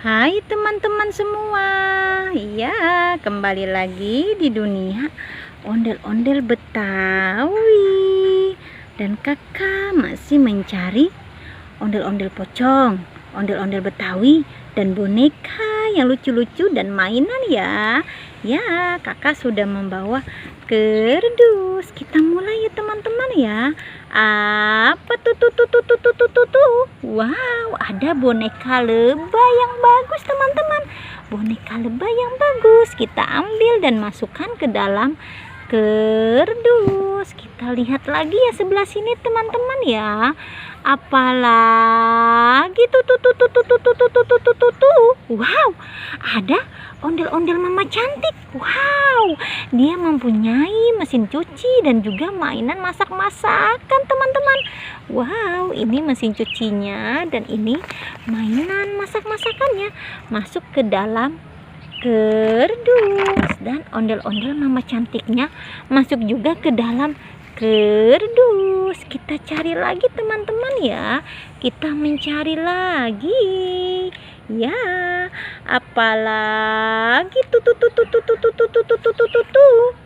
Hai teman-teman semua. Ya, kembali lagi di dunia ondel-ondel Betawi. Dan kakak masih mencari ondel-ondel pocong, ondel-ondel Betawi, dan boneka yang lucu-lucu dan mainan ya. Ya, kakak sudah membawa kerdus. Kita mulai ya teman-teman ya. Apa tuh? Wow, ada boneka lebah yang bagus teman-teman. Boneka lebah yang bagus. Kita ambil dan masukkan ke dalam kerdus. Kita lihat lagi ya sebelah sini teman-teman ya. Apalagi tuh. Wow, ada ondel-ondel mama cantik. Wow, dia mempunyai mesin cuci dan juga mainan masak-masakan teman-teman. Wow, ini mesin cucinya dan ini mainan masak-masakannya masuk ke dalam kerdus, dan ondel-ondel mama cantiknya masuk juga ke dalam kerdus. Kita cari lagi teman-teman ya. Kita mencari lagi. Ya, apalagi tuh.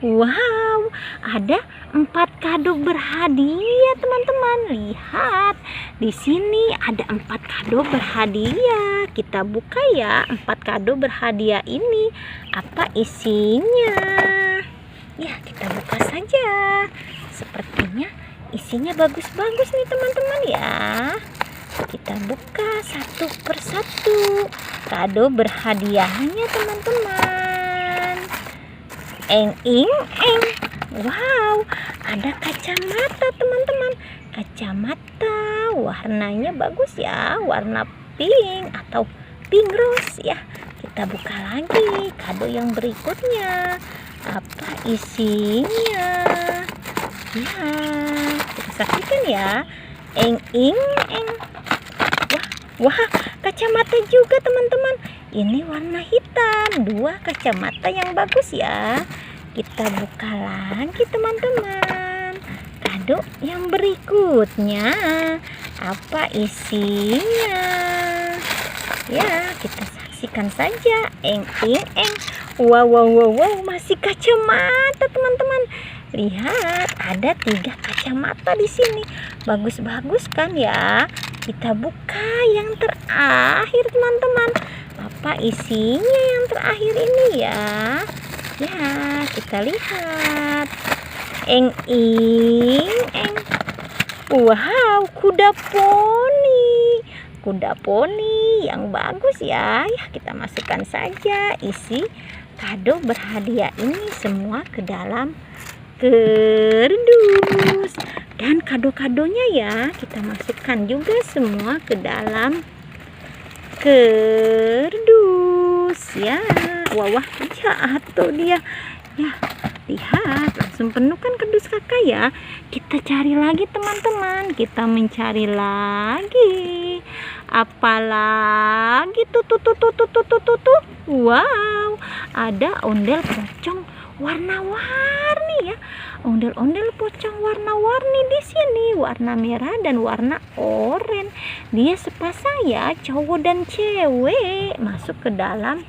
Wow, ada 4 kado berhadiah teman-teman. Lihat, di sini ada 4 kado berhadiah. Kita buka ya 4 kado berhadiah ini. Apa isinya? Ya, kita buka saja. Sepertinya isinya bagus-bagus nih teman-teman ya. Kita buka satu persatu kado berhadiahnya teman-teman. Eng. Wow, ada kacamata teman-teman. Kacamata warnanya bagus ya, warna pink atau pink rose ya. Kita buka lagi kado yang berikutnya. Apa isinya? Ya, kita saksikan ya. Eng. Wah, kacamata juga teman-teman. Ini warna hitam. 2 kacamata yang bagus ya. Kita buka lagi teman-teman. Kado yang berikutnya. Apa isinya? Ya, kita saksikan saja. Eng. Wow, masih kacamata teman-teman. Lihat, ada 3 kacamata di sini. Bagus-bagus kan ya? Kita buka yang terakhir teman-teman. Apa isinya yang terakhir ini ya? Ya, kita lihat. Eng. Wow, kuda poni yang bagus ya. Ya, kita masukkan saja isi kado berhadiah ini semua ke dalam kerdus. Dan kado-kadonya ya kita masukkan juga semua ke dalam kerdus ya. Wah, jatuh dia ya. Lihat, langsung penuhkan kerdus kakak ya. Kita cari lagi teman-teman. Kita mencari lagi. Apalagi tuh. Wow, ada ondel pocong warna-warni ya. Ondel-ondel pocong warna-warni di sini, warna merah dan warna oranye. Dia sepasang ya, cowok dan cewek, masuk ke dalam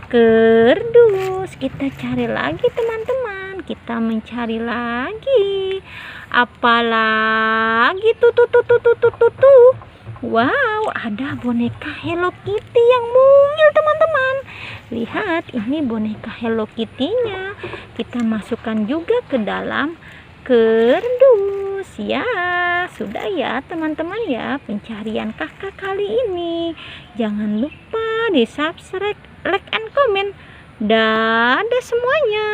kerdus. Kita cari lagi teman-teman. Kita mencari lagi. Apalagi tuh. Wow, ada boneka Hello Kitty yang mungil teman-teman. Lihat, ini boneka Hello Kitty-nya. Kita masukkan juga ke dalam kerdus. Ya, sudah ya teman-teman ya pencarian kakak kali ini. Jangan lupa di subscribe, like, and comment. Dadah semuanya.